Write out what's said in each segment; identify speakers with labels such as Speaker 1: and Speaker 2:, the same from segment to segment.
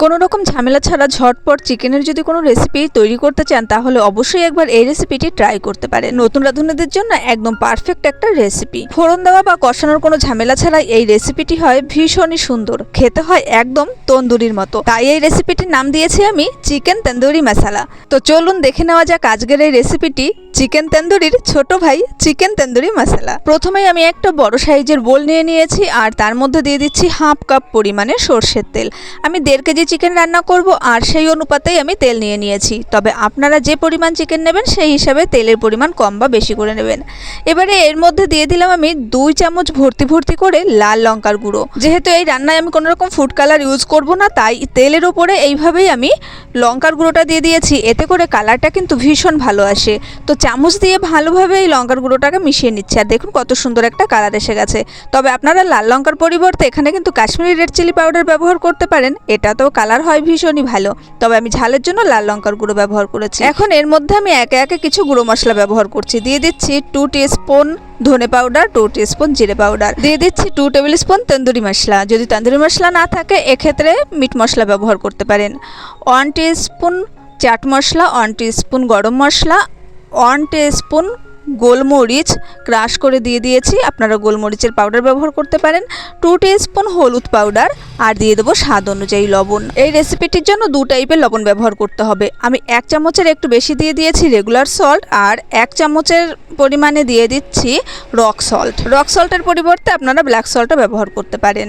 Speaker 1: কোনো রকম ঝামেলা ছাড়া ঝটপট চিকেনের যদি কোনো রেসিপি তৈরি করতে চান তাহলে অবশ্যই একবার এই রেসিপিটি ট্রাই করতে পারেন। নতুন রাঁধুনিদের জন্য একদম পারফেক্ট একটা রেসিপি। ফোড়ন দেওয়া বা কষানোর কোনো ঝামেলা ছাড়াই এই রেসিপিটি হয় ভীষণই সুন্দর, খেতে হয় একদম তন্দুরির মতো। তাই এই রেসিপিটির নাম দিয়েছি আমি চিকেন তন্দুরি মশলা। তো চলুন দেখে নেওয়া যাক আজকের এই রেসিপিটি, চিকেন তন্দুরির ছোট ভাই চিকেন তন্দুরি মশলা। প্রথমেই আমি একটা বড় সাইজের বোল নিয়ে নিয়েছি আর তার মধ্যে দিয়ে দিচ্ছি হাফ কাপ পরিমাণে সরষের তেল। আমি 1.5 কেজি চিকেন রান্না করব আর সেই অনুপাতেই আমি তেল নিয়ে নিয়েছি। তবে আপনারা যে পরিমাণ চিকেন নেবেন সেই হিসাবে তেলের পরিমাণ কম বা বেশি করে নেবেন। এবারে এর মধ্যে দিয়ে দিলাম আমি 2 চামচ ভর্তি করে লাল লঙ্কার গুঁড়ো। যেহেতু এই রান্নায় আমি কোনো রকম ফুড কালার ইউজ করব না, তাই তেলের উপরে এইভাবেই আমি লঙ্কার গুঁড়োটা দিয়ে দিয়েছি। এতে করে কালারটা কিন্তু ভীষণ ভালো আসে। তো চামচ দিয়ে ভালোভাবে এই লঙ্কার গুঁড়োটাকে মিশিয়ে নিচ্ছি আর দেখুন কত সুন্দর একটা কালার এসে গেছে। তবে আপনারা লাল লঙ্কার পরিবর্তে এখানে কিন্তু কাশ্মীরি রেড চিলি পাউডার ব্যবহার করতে পারেন, এটাতেও কালার হয় ভীষণই ভালো। তবে আমি ঝালের জন্য লাল লঙ্কার গুঁড়ো ব্যবহার করেছি। এখন এর মধ্যে আমি একে একে কিছু গুঁড়ো মশলা ব্যবহার করছি। দিয়ে দিচ্ছি 2 টিস্পুন ধনে পাউডার, 2 টিস্পুন জিরে পাউডার, দিয়ে দিচ্ছি 2 টেবিল স্পুন তন্দুরি মশলা। যদি তন্দুরি মশলা না থাকে এক্ষেত্রে মিট মশলা ব্যবহার করতে পারেন। 1 টিস্পুন চাট মশলা, 1 টিস্পুন গরম মশলা, 1 টিস্পুন গোলমরিচ ক্রাশ করে দিয়ে দিয়েছি, আপনারা গোলমরিচের পাউডার ব্যবহার করতে পারেন। 2 টিস্পুন হলুদ পাউডার আর দিয়ে দেবো স্বাদ অনুযায়ী লবণ। এই রেসিপিটির জন্য 2 টাইপের লবণ ব্যবহার করতে হবে। আমি 1 চামচের একটু বেশি দিয়ে দিয়েছি রেগুলার সল্ট আর 1 চামচের পরিমাণে দিয়ে দিচ্ছি রক সল্ট। রক সল্টের পরিবর্তে আপনারা ব্ল্যাক সল্টও ব্যবহার করতে পারেন।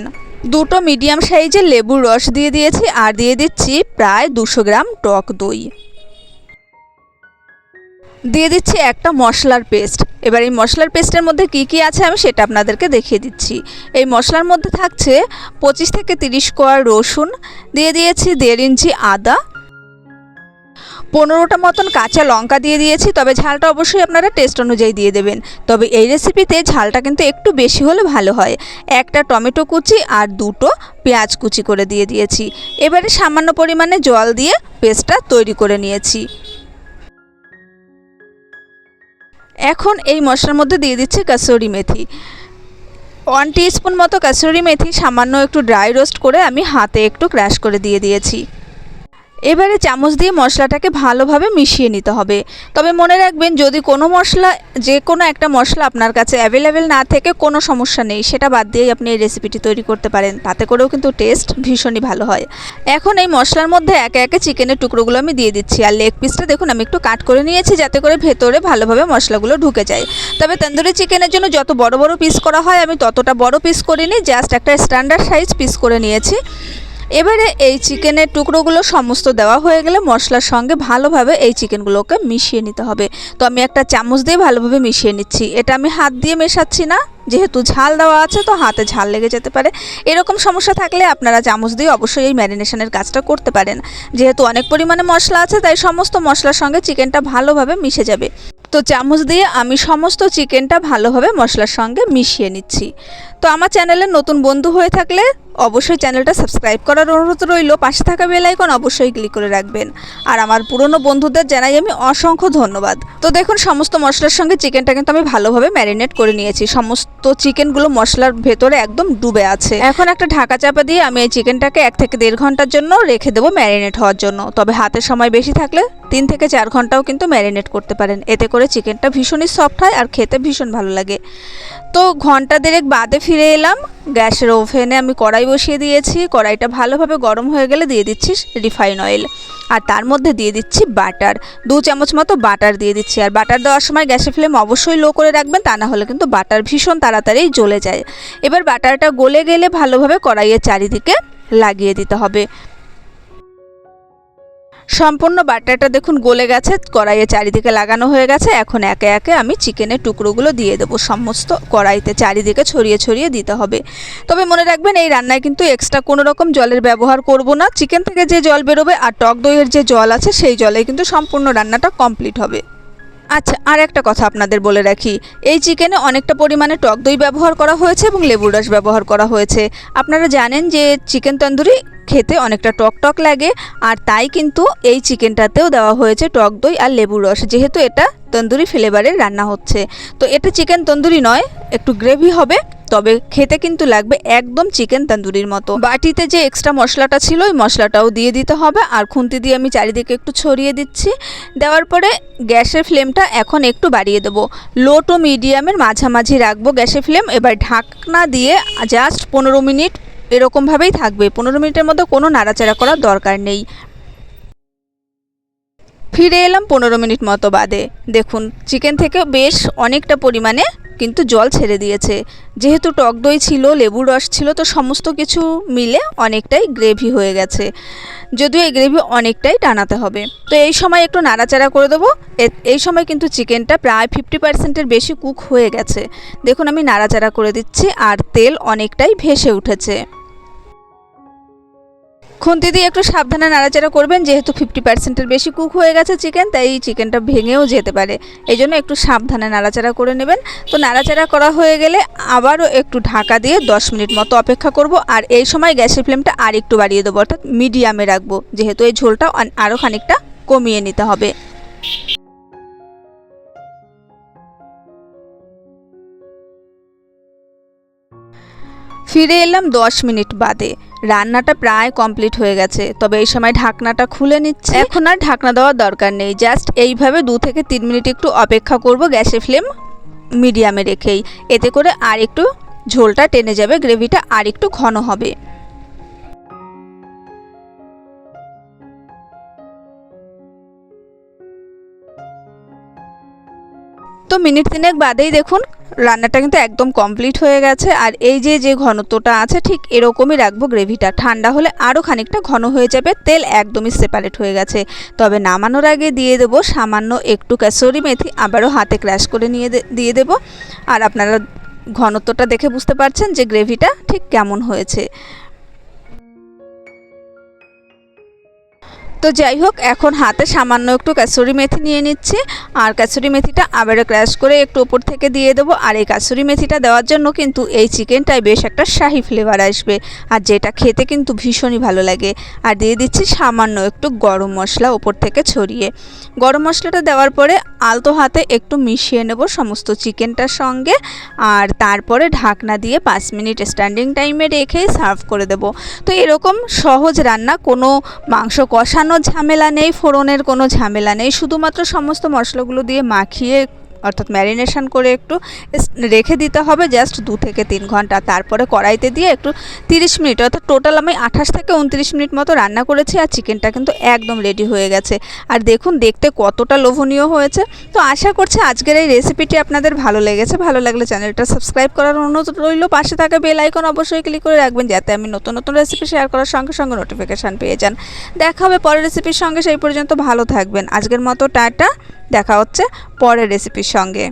Speaker 1: 2টো মিডিয়াম সাইজের লেবুর রস দিয়ে দিয়েছি আর দিয়ে দিচ্ছি প্রায় 200 গ্রাম টক দই। দিয়ে দিচ্ছি একটা মশলার পেস্ট। এবার এই মশলার পেস্টের মধ্যে কি আছে আমি সেটা আপনাদেরকে দেখিয়ে দিচ্ছি। এই মশলার মধ্যে থাকছে 25 থেকে 30 কোয়া রসুন, দিয়ে দিয়েছি 1.5 ইঞ্চি আদা, 15টা মতন কাঁচা লঙ্কা দিয়ে দিয়েছি। তবে ঝালটা অবশ্যই আপনারা টেস্ট অনুযায়ী দিয়ে দেবেন। তবে এই রেসিপিতে ঝালটা কিন্তু একটু বেশি হলে ভালো হয়। একটা টমেটো কুচি আর 2টো পেঁয়াজ কুচি করে দিয়ে দিয়েছি। এবারে সামান্য পরিমাণে জল দিয়ে পেস্টটা তৈরি করে নিয়েছি। এখন এই মশলার মধ্যে দিয়ে দিচ্ছি কাসুরি মেথি। 1 টিস্পুন মতো কাসুরি মেথি সামান্য একটু ড্রাই রোস্ট করে আমি হাতে একটু ক্র্যাশ করে দিয়ে দিয়েছি। এবারে চামচ দিয়ে মশলাটাকে ভালোভাবে মিশিয়ে নিতে হবে। তবে মনে রাখবেন, যদি কোনো মশলা, যে কোনো একটা মশলা আপনার কাছে অ্যাভেলেবেল না থেকে কোনো সমস্যা নেই, সেটা বাদ দিয়েই আপনি এই রেসিপিটি তৈরি করতে পারেন। তাতে করেও কিন্তু টেস্ট ভীষণই ভালো হয়। এখন এই মশলার মধ্যে একে একে চিকেনের টুকরোগুলো আমি দিয়ে দিচ্ছি। আর লেগ পিসটা দেখুন আমি একটু কাট করে নিয়েছি যাতে করে ভেতরে ভালোভাবে মশলাগুলো ঢুকে যায়। তবে তন্দুরি চিকেনের জন্য যত বড় বড় পিস করা হয় আমি ততটা বড় পিস করিনি, জাস্ট একটা স্ট্যান্ডার্ড সাইজ পিস করে নিয়েছি। এবারে এই চিকেনের টুকরোগুলো সমস্ত দেওয়া হয়ে গেলে মশলার সঙ্গে ভালোভাবে এই চিকেনগুলোকে মিশিয়ে নিতে হবে। তো আমি একটা চামচ দিয়ে ভালোভাবে মিশিয়ে নিচ্ছি। এটা আমি হাত দিয়ে মেশাচ্ছি না, যেহেতু ঝাল দেওয়া আছে তো হাতে ঝাল লেগে যেতে পারে। এরকম সমস্যা থাকলে আপনারা চামচ দিয়ে অবশ্যই এই ম্যারিনেশনের কাজটা করতে পারেন। যেহেতু অনেক পরিমাণে মশলা আছে তাই সমস্ত মশলার সঙ্গে চিকেনটা ভালোভাবে মিশে যাবে। তো চামচ দিয়ে আমি সমস্ত চিকেনটা ভালোভাবে মশলার সঙ্গে মিশিয়ে নিচ্ছি। তো আমার চ্যানেলের নতুন বন্ধু হয়ে থাকলে অবশ্যই চ্যানেলটা সাবস্ক্রাইব করার অনুরোধ রইল। পাশে থাকা বেল আইকন অবশ্যই ক্লিক করে রাখবেন। আর আমার পুরনো বন্ধুদের জানাই আমি অসংখ্য ধন্যবাদ। তো দেখুন সমস্ত মশলার সঙ্গে চিকেনটা কিন্তু আমি ভালোভাবে ম্যারিনেট করে নিয়েছি। সমস্ত চিকেনগুলো মশলার ভেতরে একদম ডুবে আছে। এখন একটা ঢাকা চাপা দিয়ে আমি এই চিকেনটাকে 1 থেকে 1.5 ঘন্টার জন্য রেখে দেবো ম্যারিনেট হওয়ার জন্য। তবে হাতের সময় বেশি থাকলে 3 থেকে 4 ঘন্টাও কিন্তু ম্যারিনেট করতে পারেন। এতে করে চিকেনটা ভীষণই সফট হয় আর খেতে ভীষণ ভালো লাগে। তো ঘন্টা 1.5 বাদে ফিরে এলাম। গ্যাসের ওভেনে আমি কড়াই বসিয়ে দিয়েছি। কড়াইটা ভালোভাবে গরম হয়ে গেলে দিয়ে দিচ্ছি রিফাইন অয়েল আর তার মধ্যে দিয়ে দিচ্ছি বাটার। 2 চামচ মতো বাটার দিয়ে দিচ্ছি। আর বাটার দেওয়ার সময় গ্যাসের ফ্লেম অবশ্যই লো করে রাখবেন, তা না হলে কিন্তু বাটার ভীষণ তাড়াতাড়ি জ্বলে যায়। এবার বাটারটা গলে গেলে ভালোভাবে কড়াইয়ের চারিদিকে লাগিয়ে দিতে হবে। সম্পূর্ণ বাটারটা দেখুন গলে গেছে, কড়াইয়ের চারিদিকে লাগানো হয়ে গেছে। এখন একে একে আমি চিকেনের টুকরোগুলো দিয়ে দেবো। সমস্ত কড়াইতে চারিদিকে ছড়িয়ে দিতে হবে। তবে মনে রাখবেন এই রান্নায় কিন্তু এক্সট্রা কোনো রকম জলের ব্যবহার করব না। চিকেন থেকে যে জল বেরোবে আর টক দইয়ের যে জল আছে সেই জলেই কিন্তু সম্পূর্ণ রান্নাটা কমপ্লিট হবে। আচ্ছা, আর একটা কথা আপনাদের বলে রাখি, এই চিকেনে অনেকটা পরিমাণে টক দই ব্যবহার করা হয়েছে এবং লেবুর রস ব্যবহার করা হয়েছে। আপনারা জানেন যে চিকেন তন্দুরি খেতে অনেকটা টক লাগে, আর তাই কিন্তু এই চিকেনটাতেও দেওয়া হয়েছে টক দই আর লেবুর রস, যেহেতু এটা তন্দুরি ফ্লেভারের রান্না হচ্ছে। তো এটা চিকেন তন্দুরি নয়, একটু গ্রেভি হবে। তবে খেতে কিন্তু লাগবে একদম চিকেন তন্দুরির মতো। বাটিতে যে এক্সট্রা মশলাটা ছিল ওই মশলাটাও দিয়ে দিতে হবে, আর খুন্তি দিয়ে আমি চারিদিকে একটু ছড়িয়ে দিচ্ছি। দেওয়ার পরে গ্যাসের ফ্লেমটা এখন একটু বাড়িয়ে দেবো, লো টু মিডিয়ামের মাঝামাঝি রাখবো গ্যাসের ফ্লেম। এবার ঢাকনা দিয়ে জাস্ট 15 মিনিট এরকমভাবেই থাকবে। 15 মিনিটের মধ্যে কোনো নাড়াচাড়া করার দরকার নেই। ফিরে এলাম 15 মিনিট মতো বাদে। দেখুন চিকেন থেকে বেশ অনেকটা পরিমাণে কিন্তু জল ছেড়ে দিয়েছে। যেহেতু টক দই ছিল, লেবুর রস ছিল, তো সমস্ত কিছু মিলে অনেকটাই গ্রেভি হয়ে গেছে। যদিও এই গ্রেভি অনেকটাই টানাতে হবে, তো এই সময় একটু নাড়াচাড়া করে দেবো। এই সময় কিন্তু চিকেনটা প্রায় 50%-এর বেশি কুক হয়ে গেছে। দেখুন আমি নাড়াচাড়া করে দিচ্ছি আর তেল অনেকটাই ভেসে উঠেছে। খুন্তি দিয়ে একটু সাবধানে নাড়াচাড়া করবেন, যেহেতু 50%-এর বেশি কুক হয়ে গেছে চিকেন, তাই চিকেনটা ভেঙেও যেতে পারে। এই জন্য একটু সাবধানে নাড়াচাড়া করে নেবেন। তো নাড়াচাড়া করা হয়ে গেলে আবারও একটু ঢাকা দিয়ে 10 মিনিট মতো অপেক্ষা করব। আর এই সময় গ্যাসের ফ্লেমটা আর একটু বাড়িয়ে দেবো, অর্থাৎ মিডিয়ামে রাখবো, যেহেতু এই ঝোলটা আরও খানিকটা কমিয়ে নিতে হবে। ফিরে এলাম 10 মিনিট বাদে। রান্নাটা প্রায় কমপ্লিট হয়ে গেছে, তবে এই সময় ঢাকনাটা খুলে নিচ্ছি। এখন আর ঢাকনা দেওয়ার দরকার নেই, জাস্ট এইভাবে 2 থেকে 3 মিনিট একটু অপেক্ষা করব গ্যাসের ফ্লেম মিডিয়ামে রেখেই। এতে করে আর একটু ঝোলটা টেনে যাবে, গ্রেভিটা আর একটু ঘন হবে। তো মিনিট 3 বাদেই দেখুন রান্নাটা কিন্তু একদম কমপ্লিট হয়ে গেছে। আর এই যে ঘনত্বটা আছে ঠিক এরকমই রাখবো গ্রেভিটা। ঠান্ডা হলে আরও খানিকটা ঘন হয়ে যাবে, তেল একদমই সেপারেট হয়ে গেছে। তবে নামানোর আগে দিয়ে দেবো সামান্য একটু কাসুরি মেথি, আবারও হাতে ক্র্যাশ করে দিয়ে দেবো। আর আপনারা ঘনত্বটা দেখে বুঝতে পারছেন যে গ্রেভিটা ঠিক কেমন হয়েছে। তো যাই হোক, এখন হাতে সামান্য একটু কাসুরি মেথি নিয়ে নিচ্ছি, আর কাসুরি মেথিটা আবারও ক্র্যাশ করে একটু উপর থেকে দিয়ে দেবো। আর এই কাসুরি মেথিটা দেওয়ার জন্য কিন্তু এই চিকেনটায় বেশ একটা শাহি ফ্লেভার আসবে, আর যেটা খেতে কিন্তু ভীষণই ভালো লাগে। আর দিয়ে দিচ্ছি সামান্য একটু গরম মশলা উপর থেকে ছড়িয়ে। গরম মশলাটা দেওয়ার পরে আলতো হাতে একটু মিশিয়ে নেব সমস্ত চিকেনটার সঙ্গে, আর তারপরে ঢাকনা দিয়ে 5 মিনিট স্ট্যান্ডিং টাইমে রেখেই সার্ভ করে দেব। তো এরকম সহজ রান্না, কোনো মাংস কষানো ঝামেলা নেই, ফোড়নের কোনো ঝামেলা নেই, শুধুমাত্র সমস্ত মশলাগুলো দিয়ে মাখিয়ে অর্থাৎ ম্যারিনেশন করে একটু রেখে দিতে হবে জাস্ট 2 থেকে 3 ঘন্টা। তারপরে কড়াইতে দিয়ে একটু 30 মিনিট, অর্থাৎ টোটাল আমি 28 থেকে 29 মিনিট মতো রান্না করেছি। আর চিকেনটা কিন্তু একদম রেডি হয়ে গেছে। আর দেখুন দেখতে কতটা লোভনীয় হয়েছে। তো আশা করছি আজকের এই রেসিপিটি আপনাদের ভালো লেগেছে। ভালো লাগলে চ্যানেলটা সাবস্ক্রাইব করার অনুরোধ রইল। পাশে থাকা বেল আইকন অবশ্যই ক্লিক করে রাখবেন, যাতে আমি নতুন নতুন রেসিপি শেয়ার করার সঙ্গে সঙ্গে নোটিফিকেশান পেয়ে যান। দেখা হবে পরের রেসিপির সঙ্গে, সেই পর্যন্ত ভালো থাকবেন। আজকের মতো টাটা, দেখা হচ্ছে পরের রেসিপির সঙ্গে।